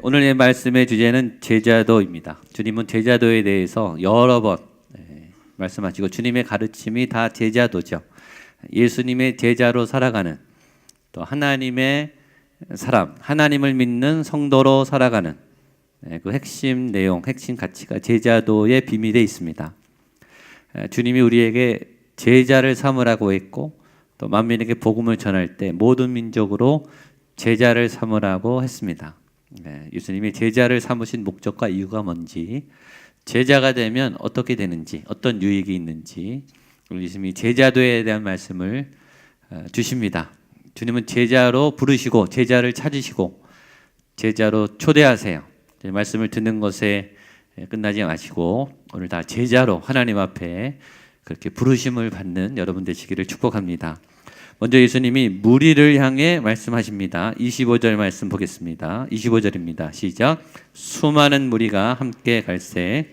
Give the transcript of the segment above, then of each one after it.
오늘의 말씀의 주제는 제자도입니다. 주님은 제자도에 대해서 여러 번 말씀하시고 주님의 가르침이 다 제자도죠. 예수님의 제자로 살아가는, 또 하나님의 사람, 하나님을 믿는 성도로 살아가는 그 핵심 내용, 핵심 가치가 제자도의 비밀에 있습니다. 주님이 우리에게 제자를 삼으라고 했고, 또 만민에게 복음을 전할 때 모든 민족으로 제자를 삼으라고 했습니다. 예수님이 제자를 삼으신 목적과 이유가 뭔지, 제자가 되면 어떻게 되는지, 어떤 유익이 있는지 예수님이 제자도에 대한 말씀을 주십니다. 주님은 제자로 부르시고 제자를 찾으시고 제자로 초대하세요. 말씀을 듣는 것에 끝나지 마시고 오늘 다 제자로 하나님 앞에 그렇게 부르심을 받는 여러분 되시기를 축복합니다. 먼저 예수님이 무리를 향해 말씀하십니다. 25절 말씀 보겠습니다. 25절입니다. 시작. 수많은 무리가 함께 갈새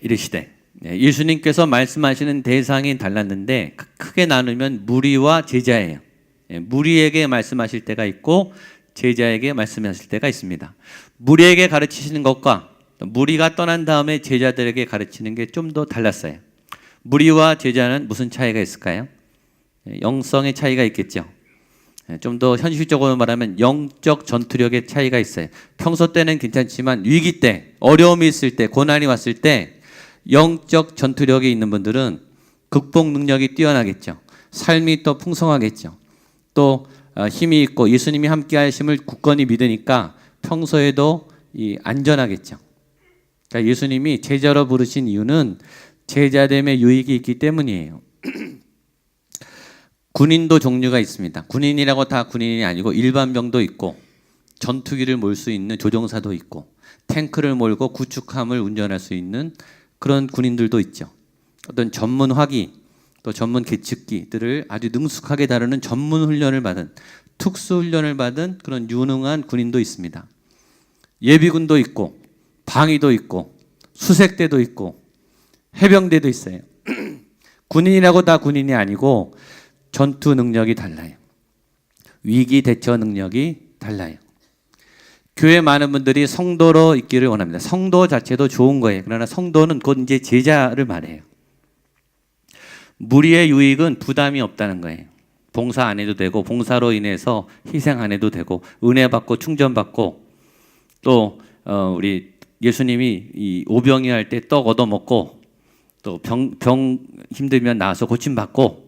이르시되. 예수님께서 말씀하시는 대상이 달랐는데 크게 나누면 무리와 제자예요. 무리에게 말씀하실 때가 있고 제자에게 말씀하실 때가 있습니다. 무리에게 가르치시는 것과 무리가 떠난 다음에 제자들에게 가르치는 게 좀 더 달랐어요. 무리와 제자는 무슨 차이가 있을까요? 영성의 차이가 있겠죠. 좀 더 현실적으로 말하면 영적 전투력의 차이가 있어요. 평소 때는 괜찮지만 위기 때, 어려움이 있을 때, 고난이 왔을 때 영적 전투력이 있는 분들은 극복 능력이 뛰어나겠죠. 삶이 또 풍성하겠죠. 또 힘이 있고 예수님이 함께 하심을 굳건히 믿으니까 평소에도 안전하겠죠. 그러니까 예수님이 제자로 부르신 이유는 제자됨의 유익이 있기 때문이에요. 군인도 종류가 있습니다. 군인이라고 다 군인이 아니고 일반병도 있고 전투기를 몰 수 있는 조종사도 있고 탱크를 몰고 구축함을 운전할 수 있는 그런 군인들도 있죠. 어떤 전문 화기 또 전문 계측기들을 아주 능숙하게 다루는 전문 훈련을 받은 특수 훈련을 받은 그런 유능한 군인도 있습니다. 예비군도 있고 방위도 있고 수색대도 있고 해병대도 있어요. 군인이라고 다 군인이 아니고 전투 능력이 달라요. 위기 대처 능력이 달라요. 교회 많은 분들이 성도로 있기를 원합니다. 성도 자체도 좋은 거예요. 그러나 성도는 곧 이제 제자를 말해요. 무리의 유익은 부담이 없다는 거예요. 봉사 안 해도 되고 봉사로 인해서 희생 안 해도 되고 은혜 받고 충전 받고 또 우리 예수님이 이 오병이 할 때 떡 얻어 먹고 또 병 힘들면 나와서 고침 받고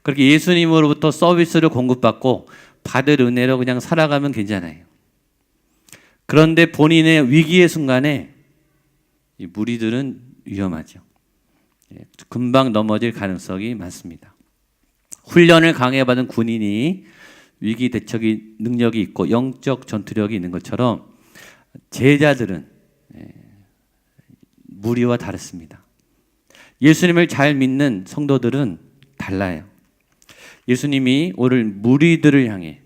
그렇게 예수님으로부터 서비스를 공급받고 받을 은혜로 그냥 살아가면 괜찮아요. 그런데 본인의 위기의 순간에 이 무리들은 위험하죠. 금방 넘어질 가능성이 많습니다. 훈련을 강하게 받은 군인이 위기 대처기 능력이 있고 영적 전투력이 있는 것처럼 제자들은 무리와 다릅니다. 예수님을 잘 믿는 성도들은 달라요. 예수님이 오늘 무리들을 향해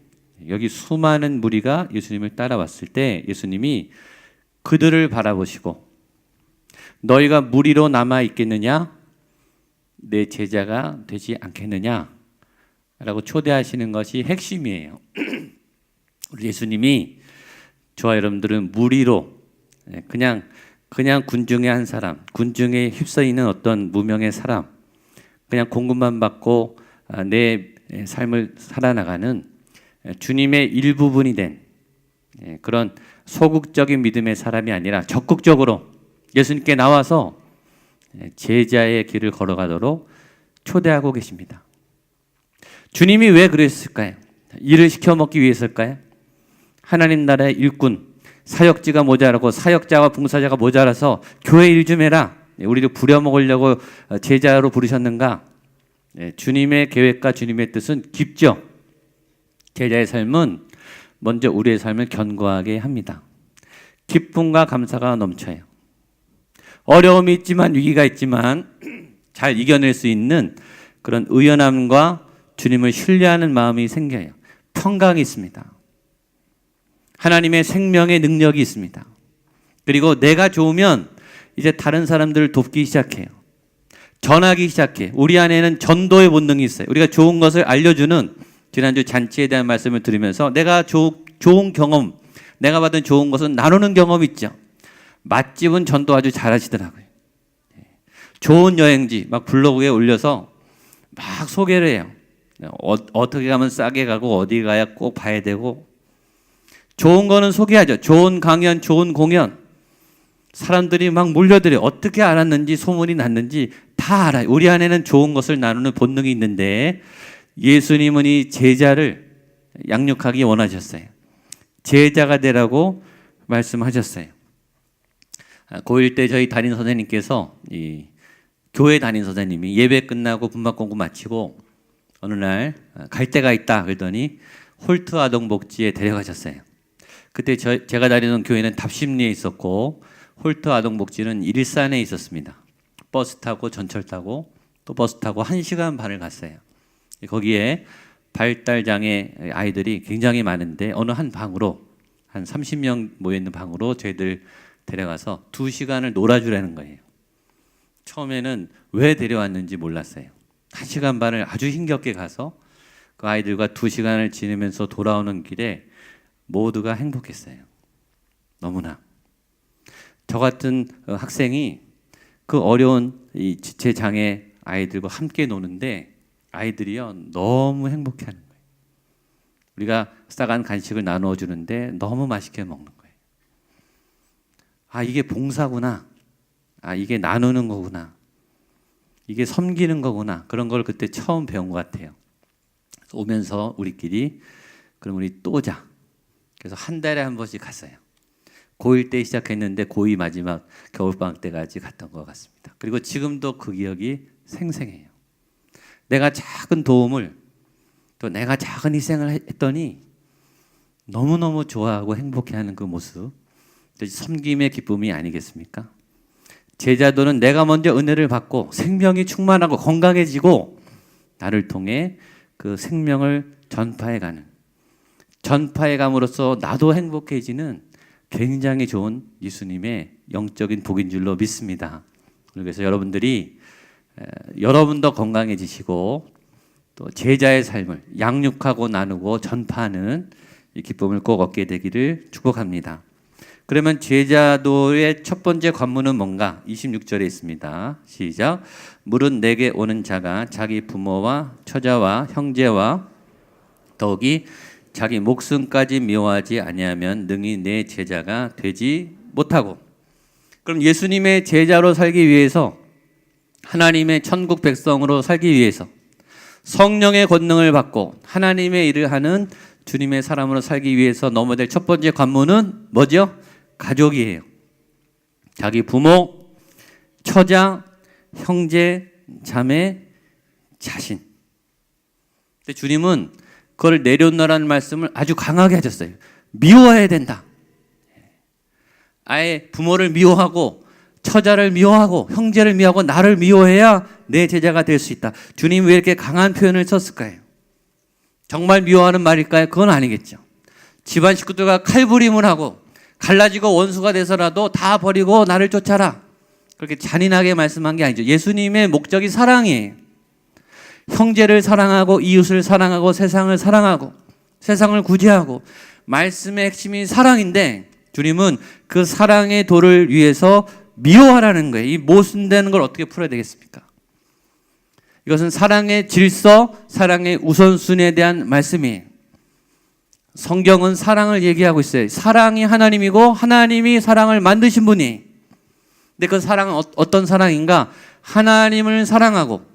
여기 수많은 무리가 예수님을 따라왔을 때 예수님이 그들을 바라보시고 너희가 무리로 남아 있겠느냐? 내 제자가 되지 않겠느냐? 라고 초대하시는 것이 핵심이에요. 우리 예수님이 저와 여러분들은 무리로 그냥 군중의 한 사람, 군중에 휩싸이는 어떤 무명의 사람, 그냥 공급만 받고 내 삶을 살아나가는 주님의 일부분이 된 그런 소극적인 믿음의 사람이 아니라 적극적으로 예수님께 나와서 제자의 길을 걸어가도록 초대하고 계십니다. 주님이 왜 그랬을까요? 일을 시켜먹기 위해서일까요? 하나님 나라의 일꾼, 사역지가 모자라고 사역자와 봉사자가 모자라서 교회 일 좀 해라. 우리를 부려먹으려고 제자로 부르셨는가? 주님의 계획과 주님의 뜻은 깊죠. 제자의 삶은 먼저 우리의 삶을 견고하게 합니다. 기쁨과 감사가 넘쳐요. 어려움이 있지만 위기가 있지만 잘 이겨낼 수 있는 그런 의연함과 주님을 신뢰하는 마음이 생겨요. 평강이 있습니다. 하나님의 생명의 능력이 있습니다. 그리고 내가 좋으면 이제 다른 사람들을 돕기 시작해요. 전하기 시작해. 우리 안에는 전도의 본능이 있어요. 우리가 좋은 것을 알려주는 지난주 잔치에 대한 말씀을 들으면서 내가 좋은 경험, 내가 받은 좋은 것은 나누는 경험이 있죠. 맛집은 전도 아주 잘하시더라고요. 좋은 여행지 막 블로그에 올려서 막 소개를 해요. 어떻게 가면 싸게 가고 어디 가야 꼭 봐야 되고, 좋은 거는 소개하죠. 좋은 강연, 좋은 공연. 사람들이 막 몰려들어요. 어떻게 알았는지, 소문이 났는지 다 알아요. 우리 안에는 좋은 것을 나누는 본능이 있는데 예수님은 이 제자를 양육하기 원하셨어요. 제자가 되라고 말씀하셨어요. 고1 때 저희 담임 선생님께서, 이 교회 담임 선생님이 예배 끝나고 분막 공부 마치고 어느 날 갈 데가 있다 그러더니 홀트 아동복지에 데려가셨어요. 그때 제가 다니는 교회는 답심리에 있었고 홀트 아동복지는 일산에 있었습니다. 버스 타고 전철 타고 또 버스 타고 1시간 반을 갔어요. 거기에 발달장애 아이들이 굉장히 많은데 어느 한 방으로 한 30명 모여있는 방으로 저희들 데려가서 2시간을 놀아주라는 거예요. 처음에는 왜 데려왔는지 몰랐어요. 1시간 반을 아주 힘겹게 가서 그 아이들과 2시간을 지내면서 돌아오는 길에 모두가 행복했어요. 너무나. 저 같은 학생이 그 어려운 이 지체장애 아이들과 함께 노는데 아이들이요 너무 행복해하는 거예요. 우리가 싸간 간식을 나누어 주는데 너무 맛있게 먹는 거예요. 아, 이게 봉사구나. 아, 이게 나누는 거구나. 이게 섬기는 거구나. 그런 걸 그때 처음 배운 것 같아요. 오면서 우리끼리 그럼 우리 또 자. 그래서 한 달에 한 번씩 갔어요. 고1 때 시작했는데 고2 마지막 겨울방학 때까지 갔던 것 같습니다. 그리고 지금도 그 기억이 생생해요. 내가 작은 도움을 또 내가 작은 희생을 했더니 너무너무 좋아하고 행복해하는 그 모습, 섬김의 기쁨이 아니겠습니까? 제자도는 내가 먼저 은혜를 받고 생명이 충만하고 건강해지고 나를 통해 그 생명을 전파해가는, 전파해감으로써 나도 행복해지는 굉장히 좋은 예수님의 영적인 복인 줄로 믿습니다. 그래서 여러분들이 여러분도 건강해지시고 또 제자의 삶을 양육하고 나누고 전파하는 이 기쁨을 꼭 얻게 되기를 축복합니다. 그러면 제자도의 첫 번째 관문은 뭔가? 26절에 있습니다. 시작. 물은 내게 오는 자가 자기 부모와 처자와 형제와 더욱이 자기 목숨까지 미워하지 아니하면 능히 내 제자가 되지 못하고. 그럼 예수님의 제자로 살기 위해서, 하나님의 천국 백성으로 살기 위해서 성령의 권능을 받고 하나님의 일을 하는 주님의 사람으로 살기 위해서 넘어야 될 첫 번째 관문은 뭐죠? 가족이에요. 자기 부모, 처자, 형제, 자매, 자신. 근데 주님은 그걸 내려놓으라는 말씀을 아주 강하게 하셨어요. 미워해야 된다. 아예 부모를 미워하고 처자를 미워하고 형제를 미워하고 나를 미워해야 내 제자가 될 수 있다. 주님이 왜 이렇게 강한 표현을 썼을까요? 정말 미워하는 말일까요? 그건 아니겠죠. 집안 식구들과 칼부림을 하고 갈라지고 원수가 돼서라도 다 버리고 나를 쫓아라. 그렇게 잔인하게 말씀한 게 아니죠. 예수님의 목적이 사랑이에요. 형제를 사랑하고 이웃을 사랑하고 세상을 사랑하고 세상을 구제하고 말씀의 핵심이 사랑인데 주님은 그 사랑의 도를 위해서 미워하라는 거예요. 이 모순되는 걸 어떻게 풀어야 되겠습니까? 이것은 사랑의 질서, 사랑의 우선순위에 대한 말씀이에요. 성경은 사랑을 얘기하고 있어요. 사랑이 하나님이고 하나님이 사랑을 만드신 분이에요. 근데 그 사랑은 어떤 사랑인가? 하나님을 사랑하고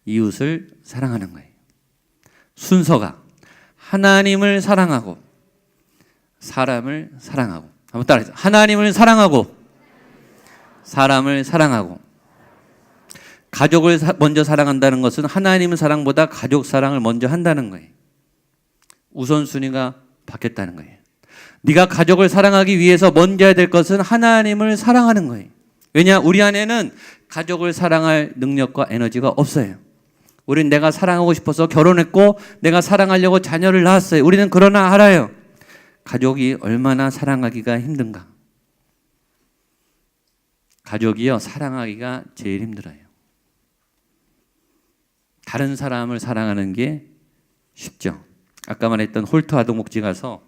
이웃을 사랑하는 거예요. 순서가 하나님을 사랑하고 사람을 사랑하고. 한번 따라해서 하나님을 사랑하고 사람을 사랑하고. 가족을 먼저 사랑한다는 것은 하나님의 사랑보다 가족 사랑을 먼저 한다는 거예요. 우선순위가 바뀌었다는 거예요. 네가 가족을 사랑하기 위해서 먼저 해야 될 것은 하나님을 사랑하는 거예요. 왜냐? 우리 안에는 가족을 사랑할 능력과 에너지가 없어요. 우리는 내가 사랑하고 싶어서 결혼했고 내가 사랑하려고 자녀를 낳았어요. 우리는 그러나 알아요. 가족이 얼마나 사랑하기가 힘든가. 가족이요, 사랑하기가 제일 힘들어요. 다른 사람을 사랑하는 게 쉽죠. 아까 말했던 홀트 아동복지 가서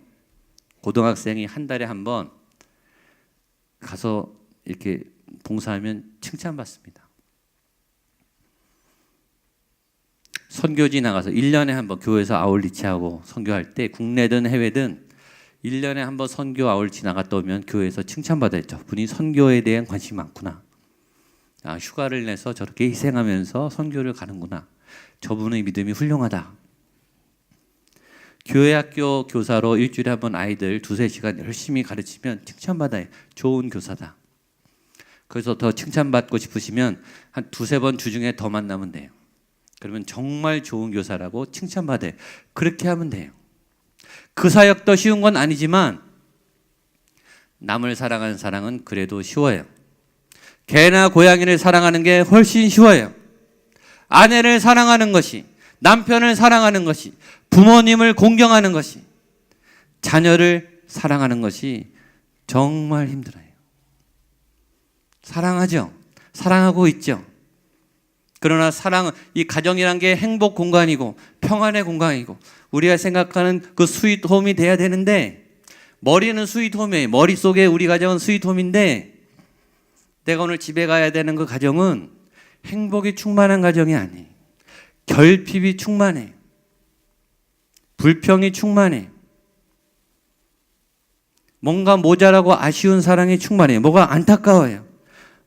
고등학생이 한 달에 한 번 가서 이렇게 봉사하면 칭찬받습니다. 선교지 나가서 1년에 한 번 교회에서 아울리치하고 선교할 때 국내든 해외든 1년에 한 번 선교 아울리치 나갔다 오면 교회에서 칭찬받았죠. 분이 선교에 대한 관심이 많구나. 아, 휴가를 내서 저렇게 희생하면서 선교를 가는구나. 저분의 믿음이 훌륭하다. 교회 학교 교사로 일주일에 한 번 아이들 2-3시간 열심히 가르치면 칭찬받아요. 좋은 교사다. 그래서 더 칭찬받고 싶으시면 한 2-3번 주중에 더 만나면 돼요. 그러면 정말 좋은 교사라고 칭찬받아요. 그렇게 하면 돼요. 그 사역도 쉬운 건 아니지만 남을 사랑하는 사랑은 그래도 쉬워요. 개나 고양이를 사랑하는 게 훨씬 쉬워요. 아내를 사랑하는 것이, 남편을 사랑하는 것이, 부모님을 공경하는 것이, 자녀를 사랑하는 것이 정말 힘들어요. 사랑하죠. 사랑하고 있죠. 그러나 사랑은, 이 가정이란 게 행복 공간이고 평안의 공간이고 우리가 생각하는 그 스윗홈이 돼야 되는데, 머리는 스윗홈이에요. 머릿속에 우리 가정은 스윗홈인데 내가 오늘 집에 가야 되는 그 가정은 행복이 충만한 가정이 아니에요. 결핍이 충만해요. 불평이 충만해요. 뭔가 모자라고 아쉬운 사랑이 충만해요. 뭐가 안타까워요.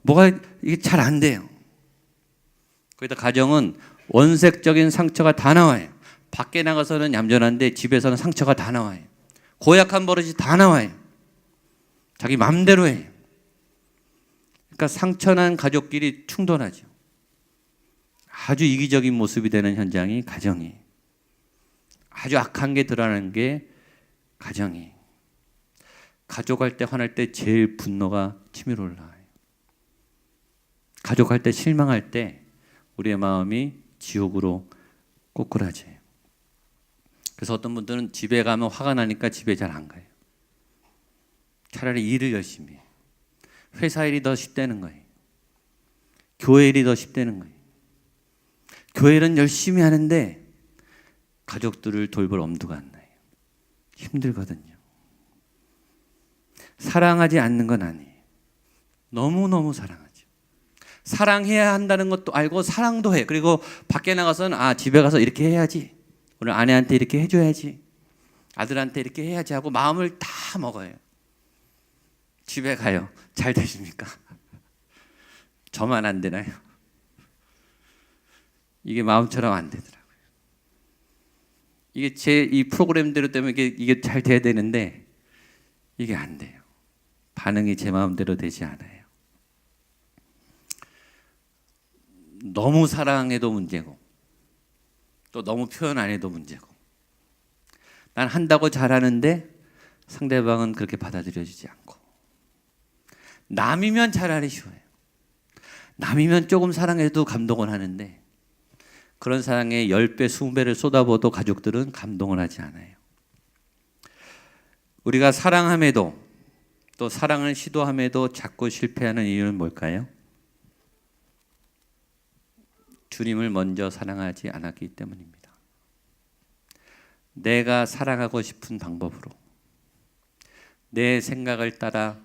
뭐가 이게 잘 안 돼요. 거기다 가정은 원색적인 상처가 다 나와요. 밖에 나가서는 얌전한데 집에서는 상처가 다 나와요. 고약한 버릇이 다 나와요. 자기 마음대로 해요. 그러니까 상처난 가족끼리 충돌하죠. 아주 이기적인 모습이 되는 현장이 가정이에요. 아주 악한 게 드러나는 게 가정이에요. 가족할 때, 화날 때 제일 분노가 치밀어 올라와요. 가족할 때, 실망할 때 우리의 마음이 지옥으로 꼬꾸라져요. 그래서 어떤 분들은 집에 가면 화가 나니까 집에 잘 안 가요. 차라리 일을 열심히 해요. 회사 일이 더 쉽다는 거예요. 교회 일이 더 쉽다는 거예요. 교회 일은 열심히 하는데 가족들을 돌볼 엄두가 안 나요. 힘들거든요. 사랑하지 않는 건 아니에요. 너무너무 사랑하죠. 사랑해야 한다는 것도 알고 사랑도 해. 그리고 밖에 나가서는 집에 가서 이렇게 해야지. 오늘 아내한테 이렇게 해줘야지. 아들한테 이렇게 해야지 하고 마음을 다 먹어요. 집에 가요. 잘 되십니까? 저만 안 되나요? 이게 마음처럼 안 되더라고요. 이게 제 이 프로그램대로 때문에 이게 잘 돼야 되는데 이게 안 돼요. 반응이 제 마음대로 되지 않아요. 너무 사랑해도 문제고 또 너무 표현 안 해도 문제고, 난 한다고 잘하는데 상대방은 그렇게 받아들여지지 않고, 남이면 잘하기 쉬워요. 남이면 조금 사랑해도 감동을 하는데 그런 사랑에 10배, 20배를 쏟아부어도 가족들은 감동을 하지 않아요. 우리가 사랑함에도 또 사랑을 시도함에도 자꾸 실패하는 이유는 뭘까요? 주님을 먼저 사랑하지 않았기 때문입니다. 내가 사랑하고 싶은 방법으로, 내 생각을 따라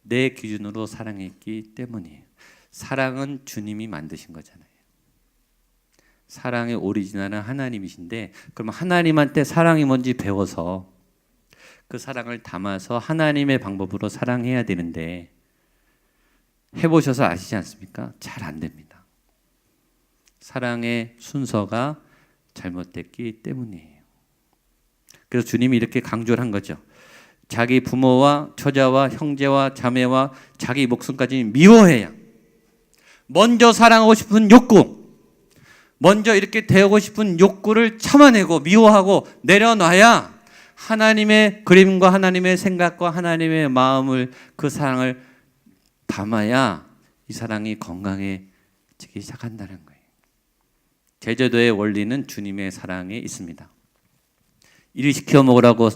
내 기준으로 사랑했기 때문이에요. 사랑은 주님이 만드신 거잖아요. 사랑의 오리지널은 하나님이신데, 그럼 하나님한테 사랑이 뭔지 배워서 그 사랑을 담아서 하나님의 방법으로 사랑해야 되는데, 해보셔서 아시지 않습니까? 잘 안 됩니다. 사랑의 순서가 잘못됐기 때문이에요. 그래서 주님이 이렇게 강조를 한 거죠. 자기 부모와 처자와 형제와 자매와 자기 목숨까지 미워해야, 먼저 사랑하고 싶은 욕구, 먼저 이렇게 대하고 싶은 욕구를 참아내고 미워하고 내려놔야 하나님의 그림과 하나님의 생각과 하나님의 마음을, 그 사랑을 담아야 이 사랑이 건강해지기 시작한다는 거예요. 제자도의 원리는 주님의 사랑에 있습니다. 일 시켜 먹으라고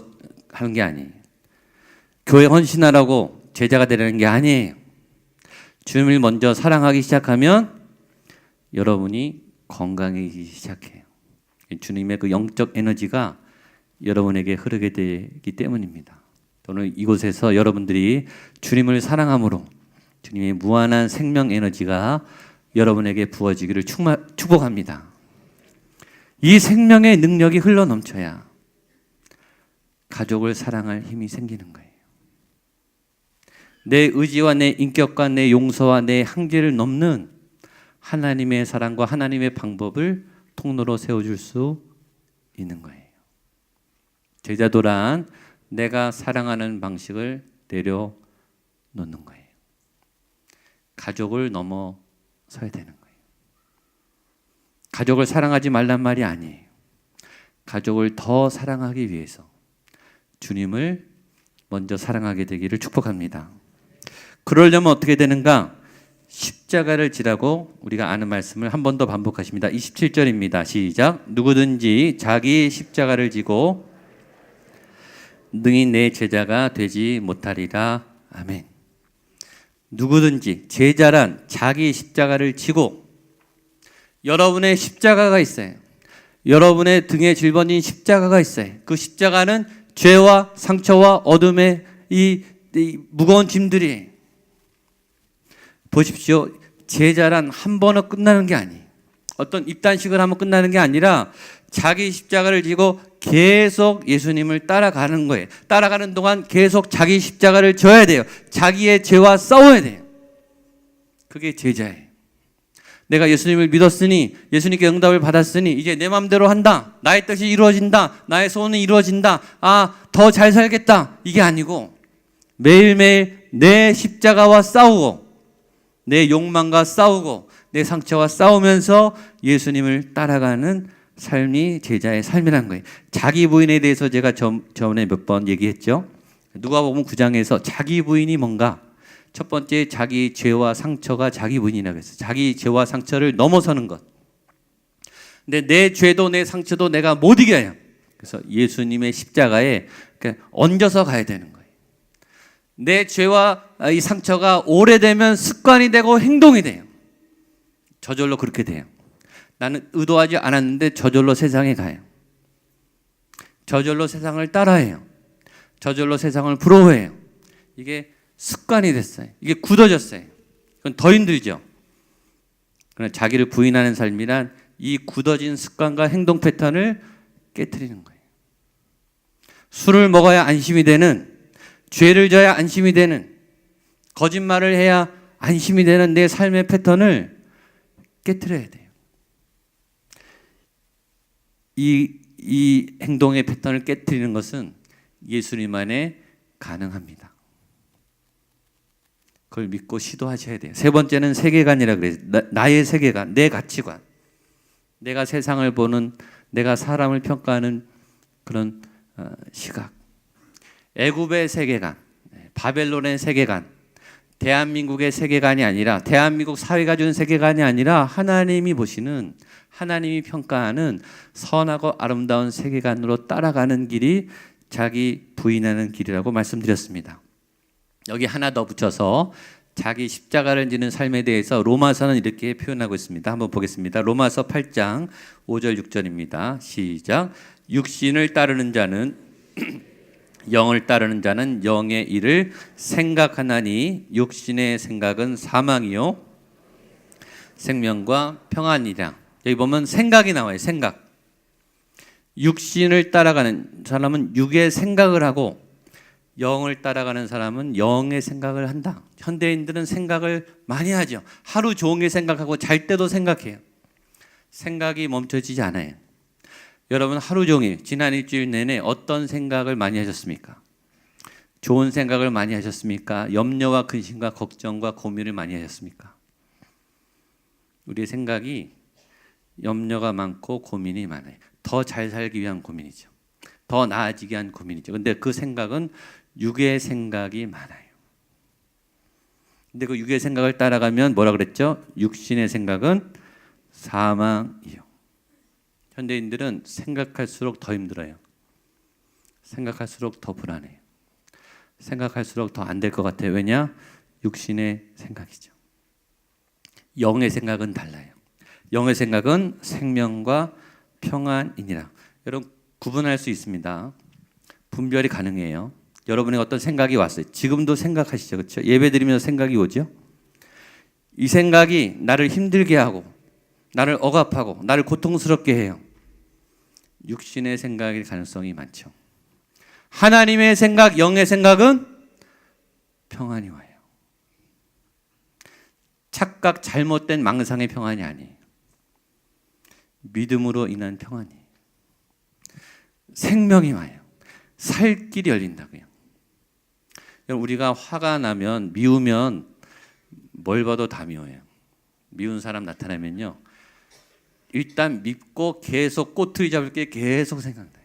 하는 게 아니에요. 교회 헌신하라고 제자가 되라는 게 아니에요. 주님을 먼저 사랑하기 시작하면 여러분이 건강해지기 시작해요. 주님의 그 영적 에너지가 여러분에게 흐르게 되기 때문입니다. 또는 이곳에서 여러분들이 주님을 사랑함으로 주님의 무한한 생명 에너지가 여러분에게 부어지기를 축복합니다. 이 생명의 능력이 흘러 넘쳐야 가족을 사랑할 힘이 생기는 거예요. 내 의지와 내 인격과 내 용서와 내 한계를 넘는 하나님의 사랑과 하나님의 방법을 통로로 세워줄 수 있는 거예요. 제자도란 내가 사랑하는 방식을 내려놓는 거예요. 가족을 넘어서야 되는 거예요. 가족을 사랑하지 말란 말이 아니에요. 가족을 더 사랑하기 위해서 주님을 먼저 사랑하게 되기를 축복합니다. 그러려면 어떻게 되는가? 십자가를 지라고 우리가 아는 말씀을 한 번 더 반복하십니다. 27절입니다. 시작. 누구든지 자기 십자가를 지고 능히 내 제자가 되지 못하리라. 아멘. 누구든지, 제자란 자기 십자가를 지고, 여러분의 십자가가 있어요. 여러분의 등에 짊어진 십자가가 있어요. 그 십자가는 죄와 상처와 어둠의 이 무거운 짐들이에요. 보십시오. 제자란 한 번은 끝나는 게 아니에요. 어떤 입단식을 하면 끝나는 게 아니라 자기 십자가를 지고 계속 예수님을 따라가는 거예요. 따라가는 동안 계속 자기 십자가를 져야 돼요. 자기의 죄와 싸워야 돼요. 그게 제자예요. 내가 예수님을 믿었으니, 예수님께 응답을 받았으니 이제 내 마음대로 한다. 나의 뜻이 이루어진다. 나의 소원이 이루어진다. 더 잘 살겠다. 이게 아니고 매일매일 내 십자가와 싸우고 내 욕망과 싸우고 내 상처와 싸우면서 예수님을 따라가는 삶이 제자의 삶이라는 거예요. 자기 부인에 대해서 제가 전에 몇 번 얘기했죠. 누가복음 9장에서 자기 부인이 뭔가? 첫 번째, 자기 죄와 상처가 자기 부인이라고 했어요. 자기 죄와 상처를 넘어서는 것. 근데 내 죄도 내 상처도 내가 못 이겨요. 그래서 예수님의 십자가에 얹어서 가야 되는 거예요. 내 죄와 이 상처가 오래되면 습관이 되고 행동이 돼요. 저절로 그렇게 돼요. 나는 의도하지 않았는데 저절로 세상에 가요. 저절로 세상을 따라해요. 저절로 세상을 부러워해요. 이게 습관이 됐어요. 이게 굳어졌어요. 그건 더 힘들죠. 그러나 자기를 부인하는 삶이란 이 굳어진 습관과 행동 패턴을 깨트리는 거예요. 술을 먹어야 안심이 되는, 죄를 져야 안심이 되는, 거짓말을 해야 안심이 되는 내 삶의 패턴을 깨트려야 돼요. 이 행동의 패턴을 깨트리는 것은 예수님 안에 가능합니다. 그걸 믿고 시도하셔야 돼요. 세 번째는 세계관이라고 그래요. 나의 세계관, 내 가치관. 내가 세상을 보는, 내가 사람을 평가하는 그런 시각. 애굽의 세계관, 바벨론의 세계관, 대한민국의 세계관이 아니라, 대한민국 사회가 준 세계관이 아니라 하나님이 보시는, 하나님이 평가하는 선하고 아름다운 세계관으로 따라가는 길이 자기 부인하는 길이라고 말씀드렸습니다. 여기 하나 더 붙여서 자기 십자가를 지는 삶에 대해서 로마서는 이렇게 표현하고 있습니다. 한번 보겠습니다. 로마서 8장 5절 6절입니다. 시작. 육신을 따르는 자는 영을 따르는 자는 영의 일을 생각하나니 육신의 생각은 사망이요 생명과 평안이라. 여기 보면 생각이 나와요. 생각. 육신을 따라가는 사람은 육의 생각을 하고 영을 따라가는 사람은 영의 생각을 한다. 현대인들은 생각을 많이 하죠. 하루 종일 생각하고 잘 때도 생각해요. 생각이 멈춰지지 않아요. 여러분 하루 종일 지난 일주일 내내 어떤 생각을 많이 하셨습니까? 좋은 생각을 많이 하셨습니까? 염려와 근심과 걱정과 고민을 많이 하셨습니까? 우리의 생각이 염려가 많고 고민이 많아요. 더 잘 살기 위한 고민이죠. 더 나아지게 한 고민이죠. 근데 그 생각은 육의 생각이 많아요. 근데 그 육의 생각을 따라가면 뭐라 그랬죠? 육신의 생각은 사망이요. 현대인들은 생각할수록 더 힘들어요. 생각할수록 더 불안해요. 생각할수록 더 안 될 것 같아요. 왜냐? 육신의 생각이죠. 영의 생각은 달라요. 영의 생각은 생명과 평안이니라. 여러분 구분할 수 있습니다. 분별이 가능해요. 여러분의 어떤 생각이 왔어요. 지금도 생각하시죠, 그렇죠? 예배드리면서 생각이 오죠. 이 생각이 나를 힘들게 하고 나를 억압하고 나를 고통스럽게 해요. 육신의 생각일 가능성이 많죠. 하나님의 생각, 영의 생각은 평안이 와요. 착각, 잘못된 망상의 평안이 아니에요. 믿음으로 인한 평안이에요. 생명이 와요. 살 길이 열린다고요. 우리가 화가 나면, 미우면 뭘 봐도 다 미워요. 미운 사람 나타나면요, 일단 밉고 계속 꼬투리 잡을 게 계속 생각나요.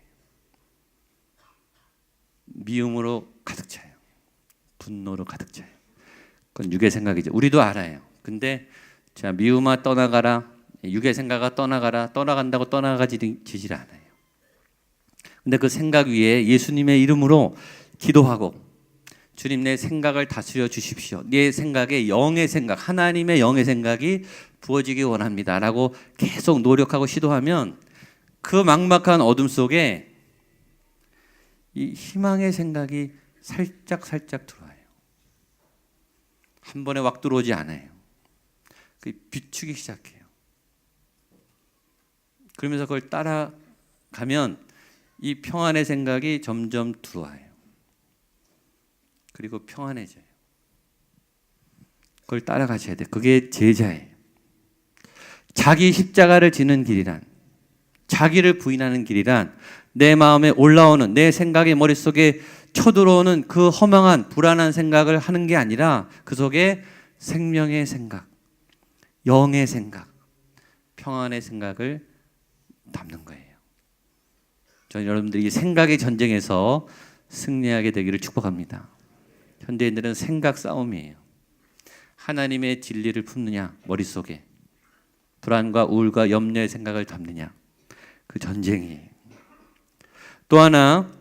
미움으로 가득 차요. 분노로 가득 차요. 그건 육의 생각이죠. 우리도 알아요. 근데 자, 미움아 떠나가라, 육의 생각아 떠나가라, 떠나간다고 떠나가지질 않아요. 근데 그 생각 위에 예수님의 이름으로 기도하고, 주님 내 생각을 다스려 주십시오. 내 생각에 영의 생각, 하나님의 영의 생각이 부어지기 원합니다 라고 계속 노력하고 시도하면 그 막막한 어둠 속에 이 희망의 생각이 살짝 들어와요. 한 번에 확 들어오지 않아요. 비추기 시작해요. 그러면서 그걸 따라가면 이 평안의 생각이 점점 들어와요. 그리고 평안해져요. 그걸 따라가셔야 돼요. 그게 제자예요. 자기 십자가를 지는 길이란, 자기를 부인하는 길이란, 내 마음에 올라오는, 내 생각의 머릿속에 쳐들어오는 그 허망한 불안한 생각을 하는 게 아니라 그 속에 생명의 생각, 영의 생각, 평안의 생각을 담는 거예요. 저는 여러분들이 이 생각의 전쟁에서 승리하게 되기를 축복합니다. 현대인들은 생각 싸움이에요. 하나님의 진리를 품느냐, 머릿속에 불안과 우울과 염려의 생각을 담느냐, 그 전쟁이에요. 또 하나,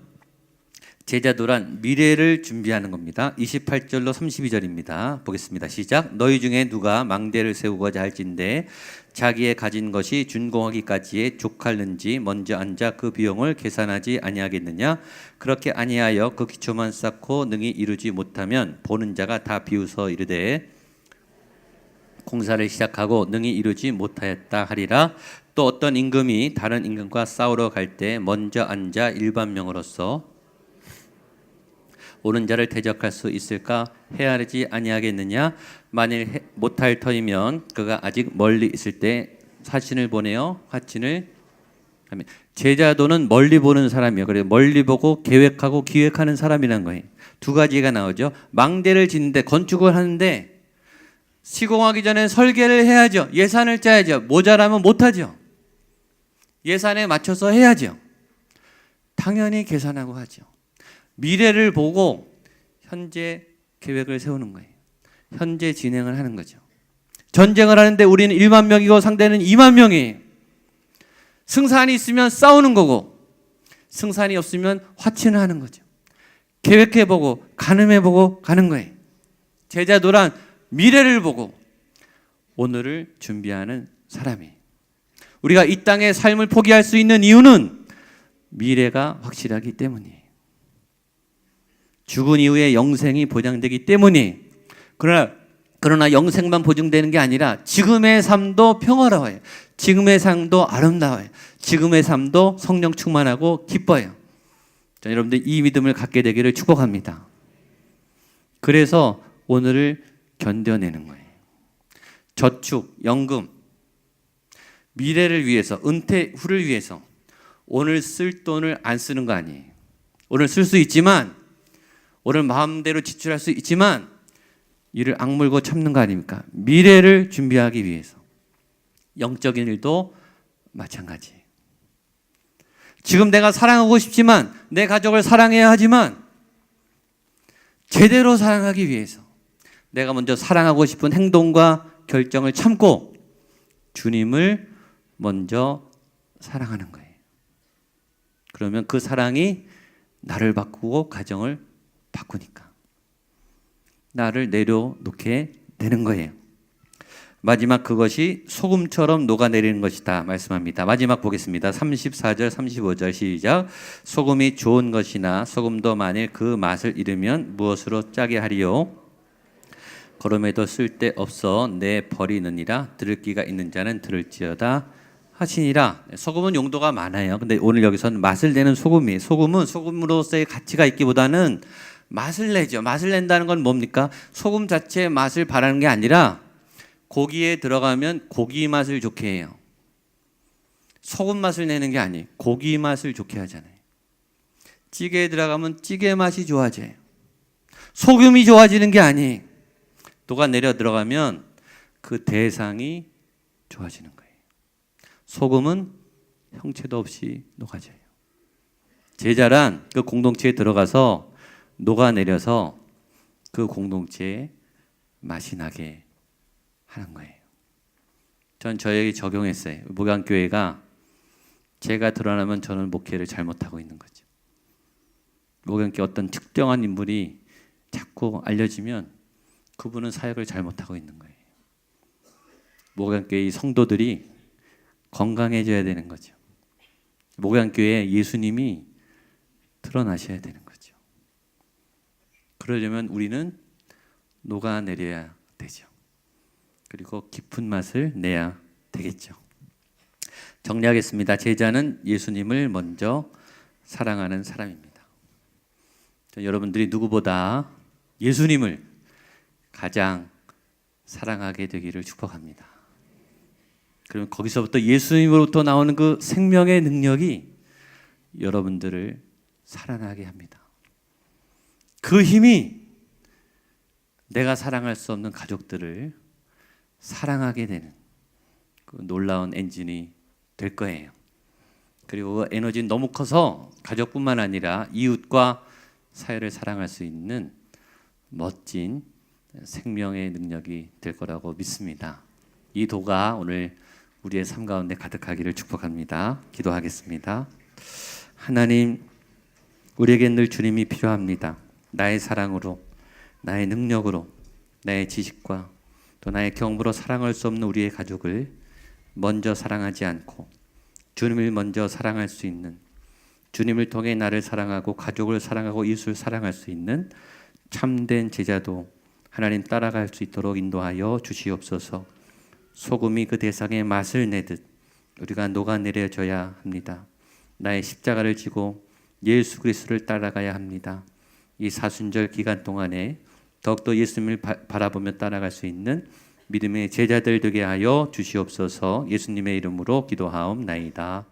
제자도란 미래를 준비하는 겁니다. 28절로 32절입니다. 보겠습니다. 시작. 너희 중에 누가 망대를 세우고자 할진대 자기의 가진 것이 준공하기까지에 족할는지 먼저 앉아 그 비용을 계산하지 아니하겠느냐. 그렇게 아니하여 그 기초만 쌓고 능히 이루지 못하면 보는 자가 다 비웃어 이르되 공사를 시작하고 능히 이루지 못하였다 하리라. 또 어떤 임금이 다른 임금과 싸우러 갈 때 먼저 앉아 일반명으로서 오는 자를 대적할 수 있을까 헤아리지 아니하겠느냐. 만일 못할 터이면 그가 아직 멀리 있을 때 사신을 보내어 화친을 하면. 제자도는 멀리 보는 사람이에요. 그래서 멀리 보고 계획하고 기획하는 사람이라는 거예요. 두 가지가 나오죠. 망대를 짓는데, 건축을 하는데 시공하기 전에 설계를 해야죠. 예산을 짜야죠. 모자라면 못하죠. 예산에 맞춰서 해야죠. 당연히 계산하고 하죠. 미래를 보고 현재 계획을 세우는 거예요. 현재 진행을 하는 거죠. 전쟁을 하는데 우리는 1만 명이고 상대는 2만 명이에요. 승산이 있으면 싸우는 거고 승산이 없으면 화친을 하는 거죠. 계획해보고 가늠해보고 가는 거예요. 제자도란 미래를 보고 오늘을 준비하는 사람이에요. 우리가 이 땅의 삶을 포기할 수 있는 이유는 미래가 확실하기 때문이에요. 죽은 이후에 영생이 보장되기 때문이에요. 그러나 영생만 보증되는 게 아니라 지금의 삶도 평화로워요. 지금의 삶도 아름다워요. 지금의 삶도 성령 충만하고 기뻐요. 자, 여러분들 이 믿음을 갖게 되기를 축복합니다. 그래서 오늘을 견뎌내는 거예요. 저축, 연금, 미래를 위해서, 은퇴 후를 위해서 오늘 쓸 돈을 안 쓰는 거 아니에요. 오늘 쓸 수 있지만, 오늘 마음대로 지출할 수 있지만 이를 악물고 참는 거 아닙니까? 미래를 준비하기 위해서. 영적인 일도 마찬가지. 지금 내가 사랑하고 싶지만, 내 가족을 사랑해야 하지만 제대로 사랑하기 위해서 내가 먼저 사랑하고 싶은 행동과 결정을 참고 주님을 먼저 사랑하는 거예요. 그러면 그 사랑이 나를 바꾸고 가정을 바꾸니까 나를 내려놓게 되는 거예요. 마지막 그것이 소금처럼 녹아내리는 것이다 말씀합니다. 마지막 보겠습니다. 34절 35절 시작. 소금이 좋은 것이나 소금도 만일 그 맛을 잃으면 무엇으로 짜게 하리요? 거름에도 쓸데없어 내 버리느니라. 들을 귀가 있는 자는 들을지어다 하시니라. 소금은 용도가 많아요. 근데 오늘 여기서는 맛을 내는 소금이, 소금은 소금으로서의 가치가 있기보다는 맛을 내죠. 맛을 낸다는 건 뭡니까? 소금 자체의 맛을 바라는 게 아니라 고기에 들어가면 고기 맛을 좋게 해요. 소금 맛을 내는 게 아니에요. 고기 맛을 좋게 하잖아요. 찌개에 들어가면 찌개 맛이 좋아져요. 소금이 좋아지는 게 아니에요. 녹아내려 들어가면 그 대상이 좋아지는 거예요. 소금은 형체도 없이 녹아져요. 제자란 그 공동체에 들어가서 녹아내려서 그 공동체에 맛이 나게 하는 거예요. 전 저에게 적용했어요. 목양교회가 제가 드러나면 저는 목회를 잘못하고 있는 거죠. 목양교회 어떤 특정한 인물이 자꾸 알려지면 그분은 사역을 잘못하고 있는 거예요. 목양교회의 성도들이 건강해져야 되는 거죠. 목양교회에 예수님이 드러나셔야 되는 거죠. 그러려면 우리는 녹아내려야 되죠. 그리고 깊은 맛을 내야 되겠죠. 정리하겠습니다. 제자는 예수님을 먼저 사랑하는 사람입니다. 여러분들이 누구보다 예수님을 가장 사랑하게 되기를 축복합니다. 그러면 거기서부터 예수님으로부터 나오는 그 생명의 능력이 여러분들을 살아나게 합니다. 그 힘이 내가 사랑할 수 없는 가족들을 사랑하게 되는 그 놀라운 엔진이 될 거예요. 그리고 그 에너지는 너무 커서 가족뿐만 아니라 이웃과 사회를 사랑할 수 있는 멋진 생명의 능력이 될 거라고 믿습니다. 이 도가 오늘 우리의 삶 가운데 가득하기를 축복합니다. 기도하겠습니다. 하나님, 우리에게 늘 주님이 필요합니다. 나의 사랑으로, 나의 능력으로, 나의 지식과 또 나의 경험으로 사랑할 수 없는 우리의 가족을 먼저 사랑하지 않고 주님을 먼저 사랑할 수 있는, 주님을 통해 나를 사랑하고 가족을 사랑하고 이웃을 사랑할 수 있는 참된 제자도 하나님 따라갈 수 있도록 인도하여 주시옵소서. 소금이 그 대상의 맛을 내듯 우리가 녹아내려져야 합니다. 나의 십자가를 지고 예수 그리스도를 따라가야 합니다. 이 사순절 기간 동안에 더욱더 예수님을 바라보며 따라갈 수 있는 믿음의 제자들 되게 하여 주시옵소서. 예수님의 이름으로 기도하옵나이다.